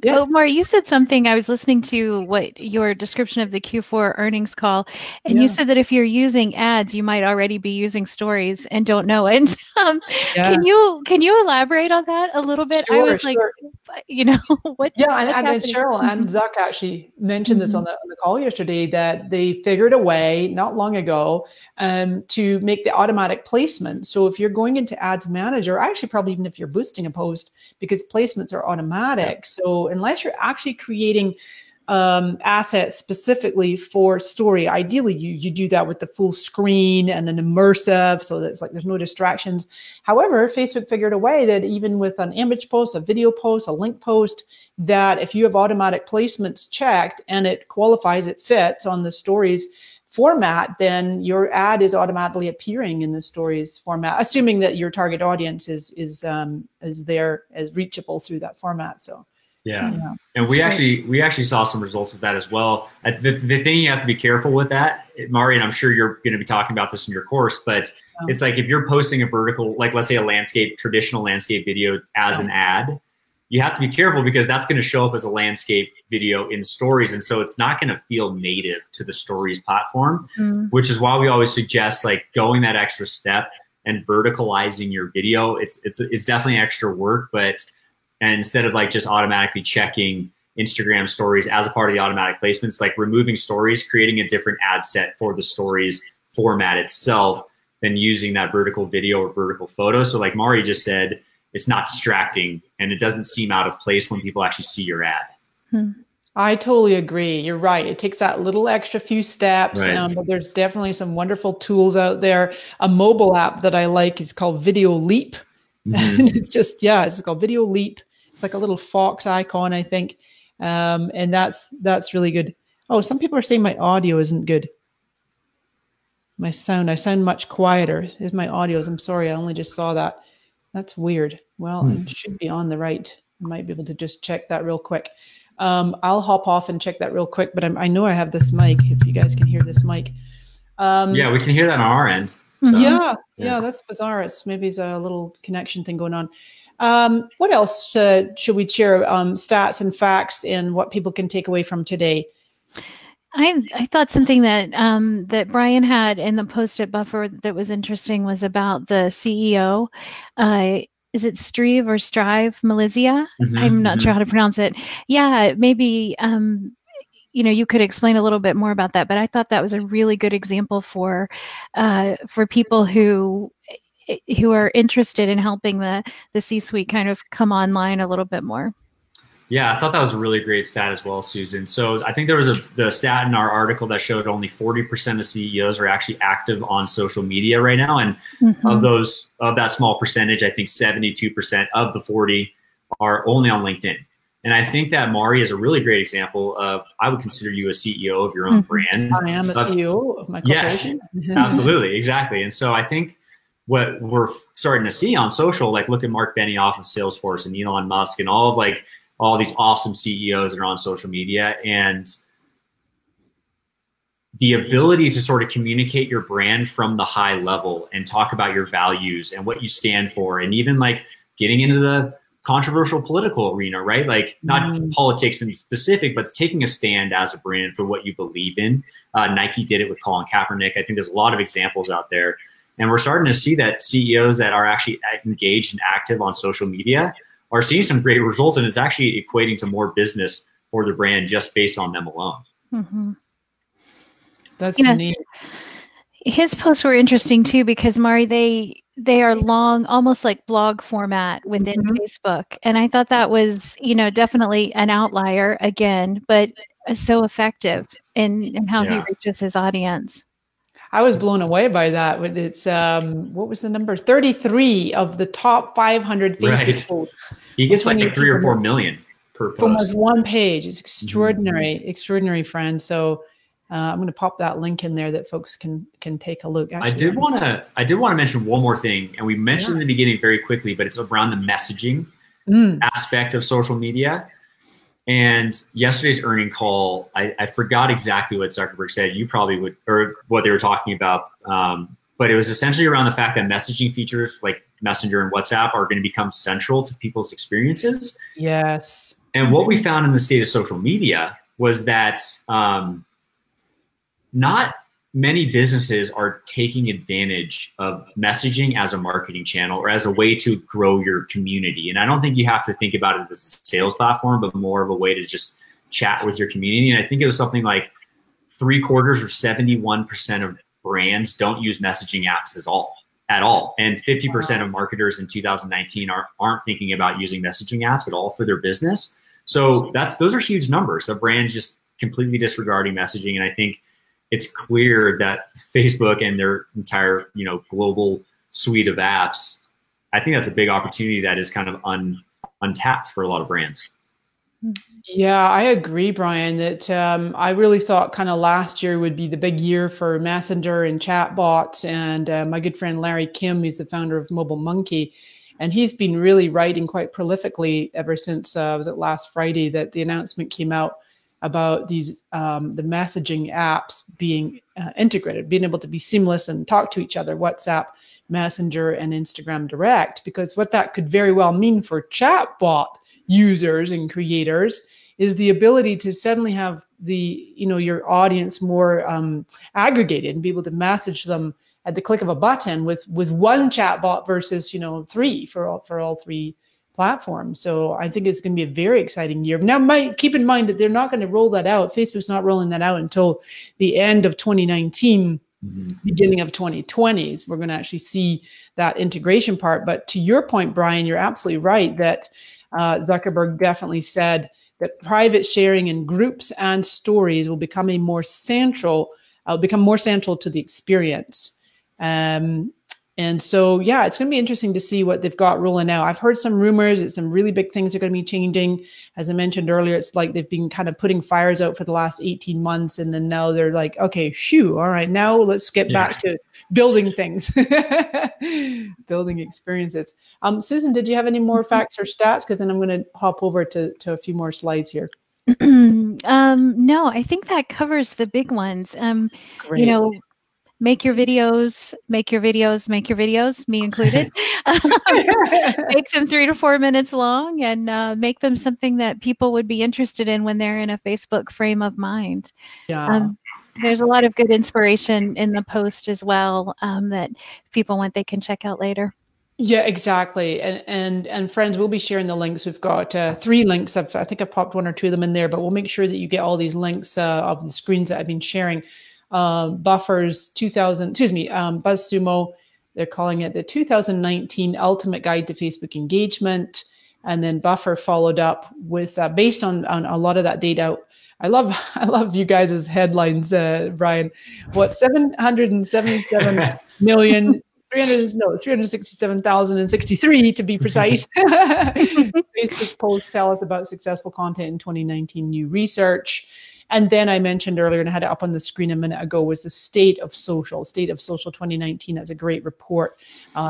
Yes. Oh, Mari, you said something. I was listening to your description of the Q4 earnings call, and you said that if you're using ads, you might already be using stories and don't know it. Can you elaborate on that a little bit? Sure, I was like, what? Yeah, and Sheryl and Zuck actually mentioned this on the call yesterday, that they figured a way not long ago to make the automatic placement. So if you're going into Ads Manager, actually probably even if you're boosting a post, because placements are automatic. So unless you're actually creating assets specifically for story. Ideally, you do that with the full screen and an immersive, so that it's like there's no distractions. However, Facebook figured a way that even with an image post, a video post, a link post, that if you have automatic placements checked and it qualifies, it fits on the stories format, then your ad is automatically appearing in the stories format, assuming that your target audience is there as reachable through that format. So yeah. And we actually saw some results with that as well. The thing you have to be careful with that, Mari, and I'm sure you're going to be talking about this in your course, but it's like if you're posting a vertical, like let's say a traditional landscape video as an ad, you have to be careful because that's going to show up as a landscape video in stories. And so it's not going to feel native to the stories platform, which is why we always suggest like going that extra step and verticalizing your video. It's definitely extra work, and instead of like just automatically checking Instagram stories as a part of the automatic placements, like removing stories, creating a different ad set for the stories format itself, then using that vertical video or vertical photo. So like Mari just said, it's not distracting and it doesn't seem out of place when people actually see your ad. I totally agree. You're right. It takes that little extra few steps, right. But there's definitely some wonderful tools out there. A mobile app that I like is called Video Leap. It's called Video Leap. It's like a little fox icon, I think. And that's really good. Oh, some people are saying my audio isn't good. I sound much quieter. Is my audio? I'm sorry. I only just saw that. That's weird. Well, I should be on the right. I might be able to just check that real quick. I'll hop off and check that real quick, but I know I have this mic, if you guys can hear this mic. Yeah, we can hear that on our end. So, yeah, that's bizarre. Maybe it's a little connection thing going on. What else should we share? Stats and facts and what people can take away from today. I thought something that that Brian had in the post at Buffer that was interesting was about the CEO. Is it Strive or Strive Malaysia? I'm not sure how to pronounce it. Yeah, maybe you could explain a little bit more about that. But I thought that was a really good example for people who are interested in helping the C-suite kind of come online a little bit more. Yeah, I thought that was a really great stat as well, Susan. So I think there was the stat in our article that showed only 40% of CEOs are actually active on social media right now. And of that small percentage, I think 72% of the 40 are only on LinkedIn. And I think that Mari is a really great example of, I would consider you a CEO of your own brand. I am a CEO of my corporation. Yes, absolutely, exactly. And so I think what we're starting to see on social, like look at Mark Benioff of Salesforce and Elon Musk and all these awesome CEOs that are on social media, and the ability to sort of communicate your brand from the high level and talk about your values and what you stand for, and even like getting into the controversial political arena, right? Like not politics in specific, but taking a stand as a brand for what you believe in. Nike did it with Colin Kaepernick. I think there's a lot of examples out there. And we're starting to see that CEOs that are actually engaged and active on social media are seeing some great results, and it's actually equating to more business for the brand just based on them alone. That's neat. His posts were interesting too, because Mari, they are long, almost like blog format within Facebook. And I thought that was, definitely an outlier again, but so effective in how he reaches his audience. I was blown away by that. It's what was the number? 33 of the top 500 Facebook posts. He gets like 3 or 4 million per post. From one page. It's extraordinary, friends. So I'm going to pop that link in there that folks can take a look. Actually, I did want to mention one more thing, and we mentioned in the beginning very quickly, but it's around the messaging aspect of social media. And yesterday's earning call, I forgot exactly what Zuckerberg said. You probably would, or what they were talking about. But it was essentially around the fact that messaging features like Messenger and WhatsApp are going to become central to people's experiences. Yes. And what we found in the state of social media was that not many businesses are taking advantage of messaging as a marketing channel or as a way to grow your community. And I don't think you have to think about it as a sales platform, but more of a way to just chat with your community. And I think it was something like 3/4 or 71% of brands don't use messaging apps at all. And 50% of marketers in 2019 aren't thinking about using messaging apps at all for their business. So those are huge numbers. So brands just completely disregarding messaging. And I think it's clear that Facebook and their entire, global suite of apps, I think that's a big opportunity that is kind of untapped for a lot of brands. Yeah, I agree, Brian, that I really thought kind of last year would be the big year for Messenger and chatbots. And my good friend Larry Kim, he's the founder of Mobile Monkey, and he's been really writing quite prolifically ever since, was it last Friday that the announcement came out about these the messaging apps being integrated, being able to be seamless and talk to each other, WhatsApp, Messenger, and Instagram Direct. Because what that could very well mean for chatbot users and creators is the ability to suddenly have your audience more aggregated and be able to message them at the click of a button with one chatbot versus 3 for all 3 platforms. So I think it's going to be a very exciting year. Now, keep in mind that they're not going to roll that out. Facebook's not rolling that out until the end of 2019. Beginning of 2020s, we're going to actually see that integration part. But to your point, Brian, you're absolutely right that Zuckerberg definitely said that private sharing in groups and stories will become more central to the experience. And so, yeah, it's going to be interesting to see what they've got rolling out. I've heard some rumors that some really big things are going to be changing. As I mentioned earlier, it's like they've been kind of putting fires out for the last 18 months. And then now they're like, okay, all right, now let's get back to building things, building experiences. Susan, did you have any more facts or stats? Because then I'm going to hop over to a few more slides here. No, I think that covers the big ones. Great. Make your videos, me included. Make them 3 to 4 minutes long and make them something that people would be interested in when they're in a Facebook frame of mind. Yeah. There's a lot of good inspiration in the post as well that people want they can check out later. Yeah, exactly. And friends, we'll be sharing the links. We've got 3 links. I think I've popped 1 or 2 of them in there, but we'll make sure that you get all these links of the screens that I've been sharing. BuzzSumo, they're calling it the 2019 Ultimate Guide to Facebook Engagement. And then Buffer followed up with, based on a lot of that data. I love you guys' headlines, Brian. What, 777 million, 367,063 to be precise. Facebook posts tell us about successful content in 2019 new research. And then I mentioned earlier, and I had it up on the screen a minute ago, was the State of Social 2019. That's a great report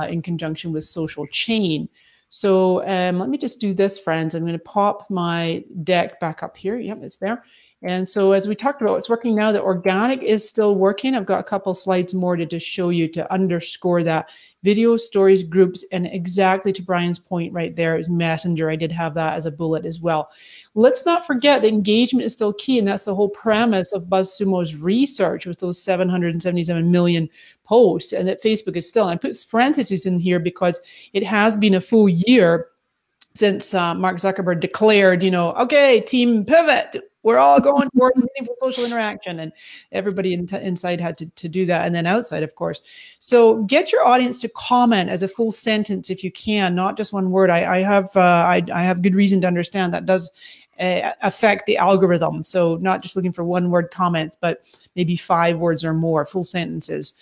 in conjunction with Social Chain. So let me just do this, friends. I'm going to pop my deck back up here. Yep, it's there. And so as we talked about, it's working now. The organic is still working. I've got a couple slides more to just show you to underscore that. Video, stories, groups, and exactly to Brian's point right there is Messenger. I did have that as a bullet as well. Let's not forget that engagement is still key, and that's the whole premise of BuzzSumo's research with those 777 million posts, and that Facebook is still, and I put parentheses in here because it has been a full year since Mark Zuckerberg declared, okay, team pivot, we're all going towards meaningful social interaction, and everybody inside had to do that, and then outside, of course. So get your audience to comment as a full sentence if you can, not just one word. I have good reason to understand that does affect the algorithm. So not just looking for one word comments, but maybe 5 words or more, full sentences.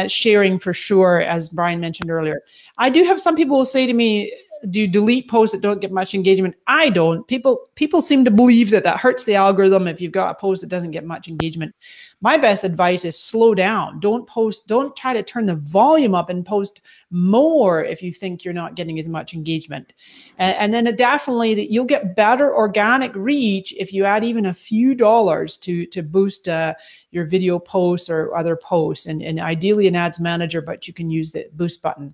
Sharing for sure, as Brian mentioned earlier. I do have some people who say to me, do you delete posts that don't get much engagement? I don't. People seem to believe that hurts the algorithm if you've got a post that doesn't get much engagement. My best advice is slow down. Don't try to turn the volume up and post more if you think you're not getting as much engagement. And then definitely you'll get better organic reach if you add even a few dollars to boost your video posts or other posts, and ideally an ads manager, but you can use the boost button.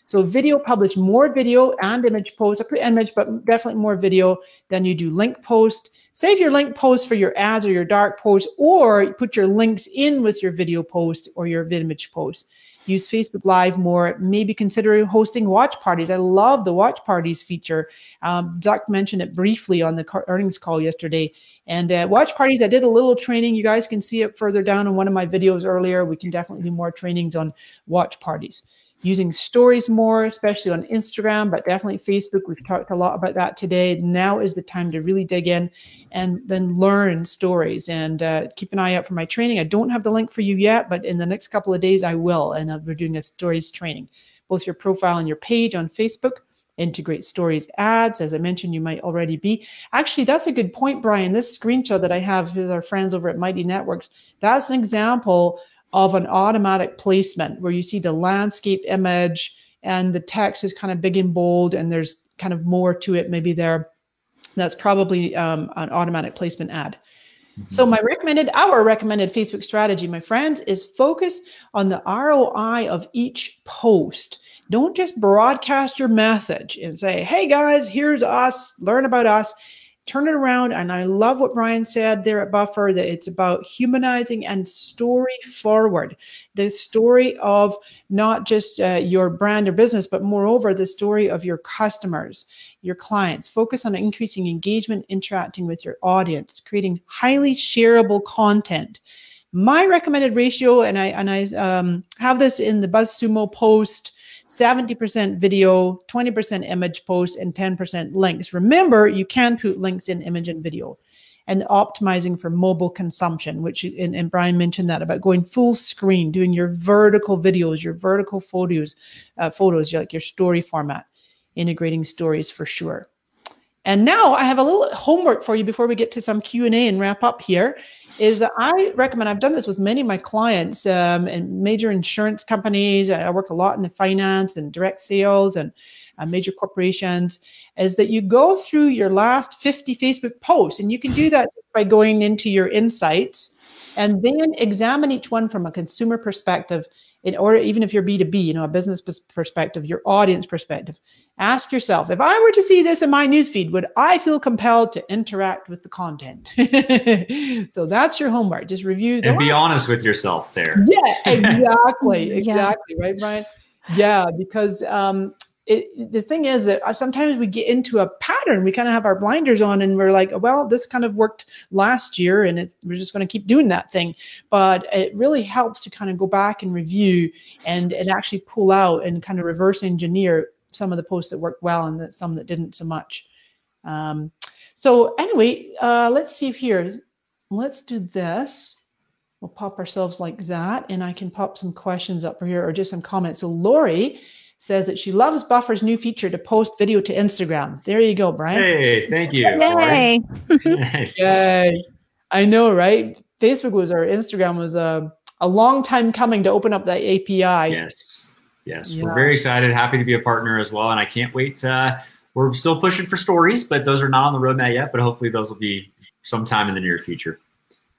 So publish more video and image posts. I put image, but definitely more video than you do link post. Save your link post for your ads or your dark posts, or put your links in with your video post or your image post. Use Facebook Live more. Maybe consider hosting watch parties. I love the watch parties feature. Zuck mentioned it briefly on the earnings call yesterday. And watch parties, I did a little training. You guys can see it further down in one of my videos earlier. We can definitely do more trainings on watch parties. using stories more, especially on Instagram, but definitely Facebook. We've talked a lot about that today. Now is the time to really dig in and then learn stories, and keep an eye out for my training. I don't have the link for you yet, but in the next couple of days I will, and we're doing a stories training, both your profile and your page on Facebook. Integrate stories ads. As I mentioned, you might already be. Actually, that's a good point, Brian. This screenshot that I have is our friends over at Mighty Networks. That's an example of an automatic placement where you see the landscape image and the text is kind of big and bold, and there's kind of more to it maybe there. That's probably an automatic placement ad. So our recommended Facebook strategy, my friends, is focus on the ROI of each post. Don't just broadcast your message and say, hey guys, here's us, learn about us. Turn it around. And I love what Brian said there at Buffer, that it's about humanizing and story forward. The story of not just your brand or business, but moreover, the story of your customers, your clients. Focus on increasing engagement, interacting with your audience, creating highly shareable content. My recommended ratio, and I have this in the BuzzSumo post, 70% video, 20% image post, and 10% links. Remember, you can put links in image and video. And optimizing for mobile consumption, which, and Brian mentioned that about going full screen, doing your vertical videos, your vertical photos, like your story format, integrating stories for sure. And now I have a little homework for you before we get to some Q&A and wrap up here. Is that I recommend, I've done this with many of my clients and major insurance companies. I work a lot in the finance and direct sales and major corporations, is that you go through your last 50 Facebook posts, and you can do that by going into your insights and then examine each one from a consumer perspective, or even if you're B2B, a business perspective, your audience perspective. Ask yourself, if I were to see this in my newsfeed, would I feel compelled to interact with the content? So that's your homework. Just review. And be honest with yourself there. Yeah, exactly. Exactly. Right, Brian? Yeah, because the thing is that sometimes we get into a pattern. We kind of have our blinders on and we're like, well, this kind of worked last year and we're just going to keep doing that thing. But it really helps to kind of go back and review and actually pull out and kind of reverse engineer some of the posts that worked well and some that didn't so much. So anyway, let's see here. Let's do this. We'll pop ourselves like that, and I can pop some questions up here or just some comments. So Lori says that she loves Buffer's new feature to post video to Instagram. There you go, Brian. Hey, thank you. Yay. Nice. Yay. I know, right? Facebook Instagram was a long time coming to open up that API. Yes. Yes. Yeah. We're very excited. Happy to be a partner as well. And I can't wait. We're still pushing for stories, but those are not on the roadmap yet. But hopefully those will be sometime in the near future.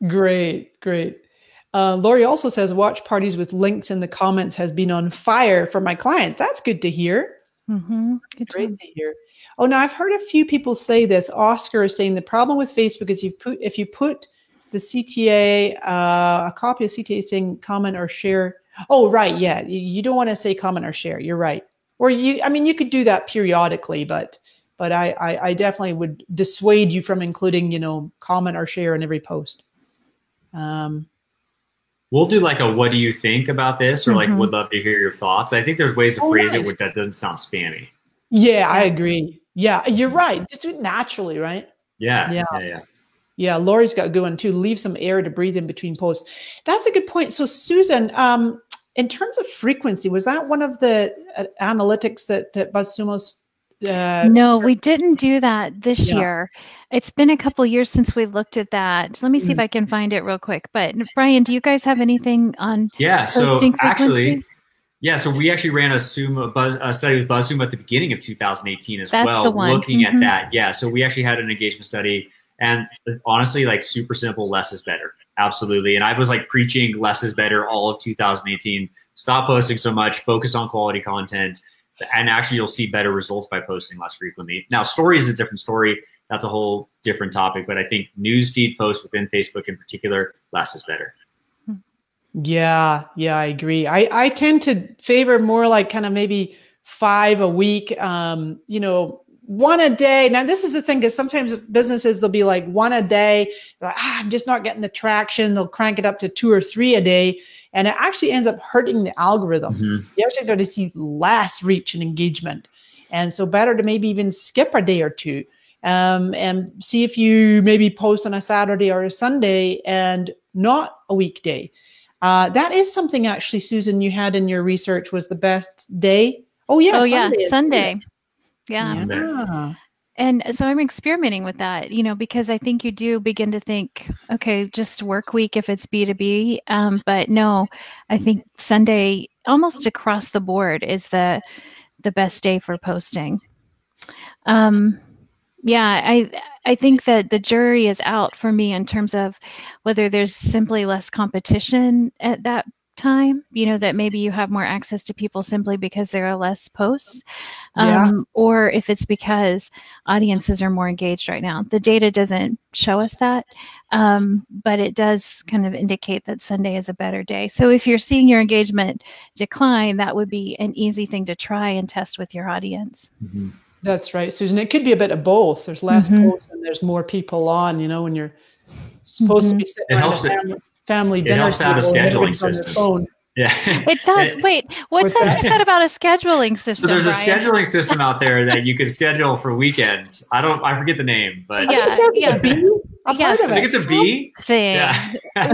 Great. Great. Lori also says, watch parties with links in the comments has been on fire for my clients. That's good to hear. Mm-hmm. It's great to hear. Oh, now I've heard a few people say this. Oscar is saying the problem with Facebook is if you put the CTA, a copy of CTA saying comment or share. Oh, right. Yeah. You don't want to say comment or share. You're right. Or you could do that periodically, but I definitely would dissuade you from including, comment or share in every post. We'll do like a what do you think about this, or like would love to hear your thoughts. I think there's ways to phrase it that doesn't sound spammy. Yeah, I agree. Yeah, you're right. Just do it naturally, right? Yeah, Lori's got a good one too. Leave some air to breathe in between posts. That's a good point. So Susan, in terms of frequency, was that one of the analytics that BuzzSumo's no, we didn't do that this year. It's been a couple years since we looked at that. So let me see if I can find it real quick. But Brian, do you guys have anything on? Yeah. So actually, so we actually ran a study with BuzzSumo at the beginning of 2018 as well. That's the one. Looking at that. Yeah. So we actually had an engagement study, and honestly, like super simple, less is better. Absolutely. And I was like preaching less is better all of 2018. Stop posting so much, focus on quality content. And actually, you'll see better results by posting less frequently. Now, stories is a different story. That's a whole different topic. But I think newsfeed posts within Facebook in particular, less is better. Yeah, I agree. I tend to favor more like kind of maybe 5 a week, one a day. Now, this is the thing, because sometimes businesses, they'll be like one a day. They're like, I'm just not getting the traction. They'll crank it up to 2 or 3 a day. And it actually ends up hurting the algorithm. Mm-hmm. You actually going to see less reach and engagement. And so better to maybe even skip a day or two, and see if you maybe post on a Saturday or a Sunday and not a weekday. That is something actually, Susan, you had in your research was the best day. Oh yeah. Sunday. Yeah. Yeah. And so I'm experimenting with that, because I think you do begin to think, okay, just work week if it's B2B. But no, I think Sunday almost across the board is the best day for posting. Yeah, I think that the jury is out for me in terms of whether there's simply less competition at that time, that maybe you have more access to people simply because there are less posts, or if it's because audiences are more engaged right now. The data doesn't show us that, but it does kind of indicate that Sunday is a better day. So if you're seeing your engagement decline, that would be an easy thing to try and test with your audience. Mm-hmm. That's right, Susan. It could be a bit of both. There's less posts and there's more people on, when you're supposed to be sitting around a family dinner. It helps to have a scheduling system. Yeah, it does. Wait, what's that you said about a scheduling system? So there's Brian? a scheduling system out there that you can schedule for weekends. I forget the name, but yeah. I think it's a B thing. Yeah.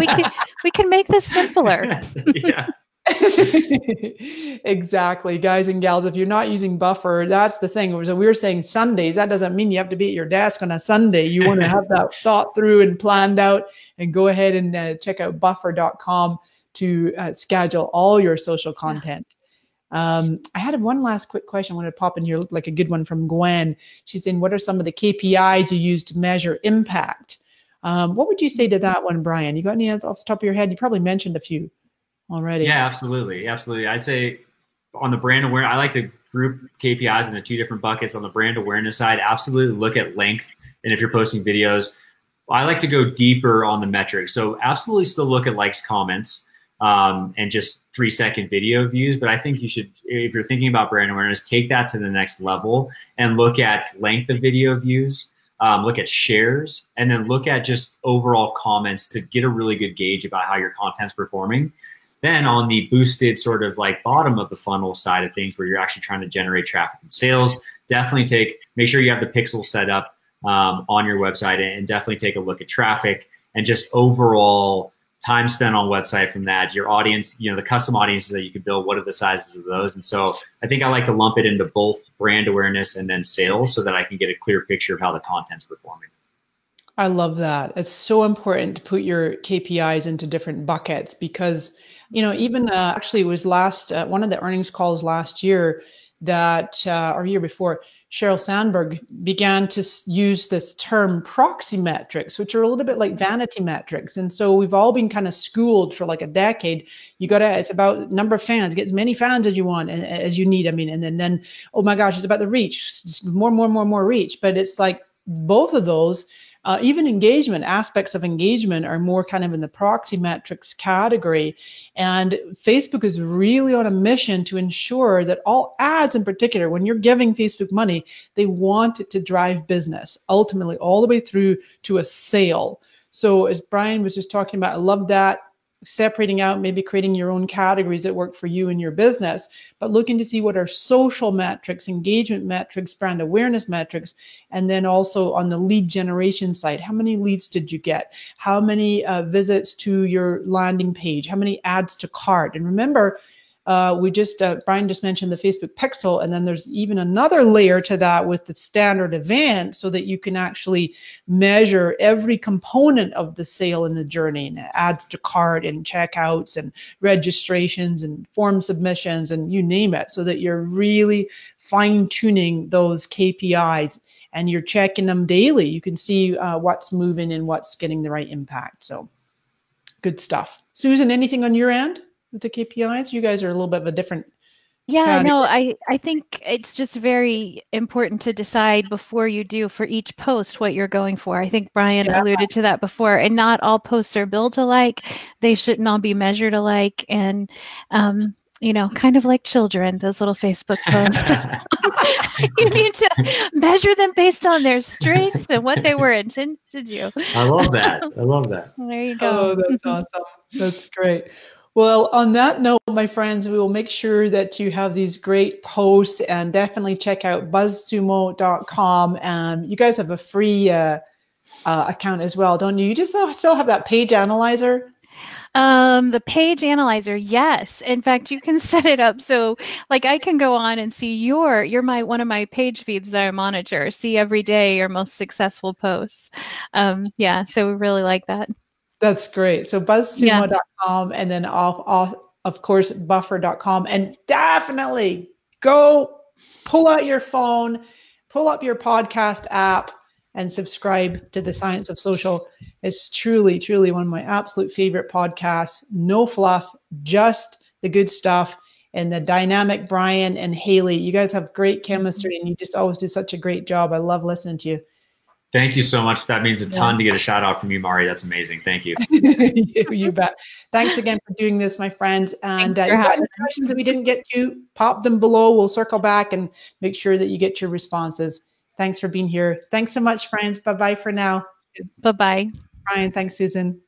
we can make this simpler. Yeah. Exactly, guys and gals. If you're not using Buffer, that's the thing. So we were saying Sundays. That doesn't mean you have to be at your desk on a Sunday. You want to have that thought through and planned out, and go ahead and check out buffer.com to schedule all your social content. I had one last quick question I wanted to pop in here, like a good one from Gwen. She's saying, what are some of the KPIs you use to measure impact? What would you say to that one, Brian? You got any off the top of your head? You probably mentioned a few already. Yeah, absolutely. I'd say on the brand awareness, I like to group KPIs into 2 different buckets. On the brand awareness side, absolutely look at length. And if you're posting videos, I like to go deeper on the metrics. So absolutely still look at likes, comments, and just 3-second video views. But I think you should, if you're thinking about brand awareness, take that to the next level and look at length of video views, look at shares, and then look at just overall comments to get a really good gauge about how your content's performing. Then on the boosted sort of like bottom of the funnel side of things, where you're actually trying to generate traffic and sales, definitely make sure you have the pixels set up on your website, and definitely take a look at traffic and just overall time spent on website from that. Your audience, the custom audiences that you can build, what are the sizes of those? And so I think I like to lump it into both brand awareness and then sales, so that I can get a clear picture of how the content's performing. I love that. It's so important to put your KPIs into different buckets, because, even actually it was one of the earnings calls last year that, or year before, Sheryl Sandberg began to use this term proxy metrics, which are a little bit like vanity metrics. And so we've all been kind of schooled for like a decade. It's about number of fans, get as many fans as you want and as you need. And then, oh my gosh, it's about the reach, just more reach. But it's like both of those, even engagement, aspects of engagement are more kind of in the proxy metrics category. And Facebook is really on a mission to ensure that all ads in particular, when you're giving Facebook money, they want it to drive business, ultimately all the way through to a sale. So as Brian was just talking about, I love that. Separating out, maybe creating your own categories that work for you and your business, but looking to see what are social metrics, engagement metrics, brand awareness metrics, and then also on the lead generation side, how many leads did you get? How many visits to your landing page? How many adds to cart? And remember, Brian just mentioned the Facebook pixel, and then there's even another layer to that with the standard event, so that you can actually measure every component of the sale in the journey, and adds to cart and checkouts and registrations and form submissions and you name it, so that you're really fine tuning those KPIs and you're checking them daily. You can see what's moving and what's getting the right impact. So good stuff. Susan, anything on your end with the KPIs? You guys are a little bit of a different category. No, I think it's just very important to decide before you do for each post what you're going for. I think Brian alluded to that before, and not all posts are built alike. They shouldn't all be measured alike. And kind of like children, those little Facebook posts. You need to measure them based on their strengths and what they were intended to do. I love that. I love that. Well, there you go. Oh, that's awesome. That's great. Well, on that note, my friends, we will make sure that you have these great posts, and definitely check out BuzzSumo.com. You guys have a free account as well, don't you? You just still have that page analyzer? The page analyzer, yes. In fact, you can set it up so like I can go on and see you're one of my page feeds that I monitor, see every day your most successful posts. Yeah, so we really like that. That's great. So buzzsumo.com, and then of course buffer.com, and definitely go pull out your phone, pull up your podcast app, and subscribe to The Science of Social. It's truly, truly one of my absolute favorite podcasts. No fluff, just the good stuff. And the dynamic Brian and Haley, you guys have great chemistry, and you just always do such a great job. I love listening to you. Thank you so much. That means a ton to get a shout out from you, Mari. That's amazing. Thank you. You bet. Thanks again for doing this, my friends. And if you got any questions that we didn't get to, pop them below. We'll circle back and make sure that you get your responses. Thanks for being here. Thanks so much, friends. Bye-bye for now. Bye-bye. Brian, thanks, Susan.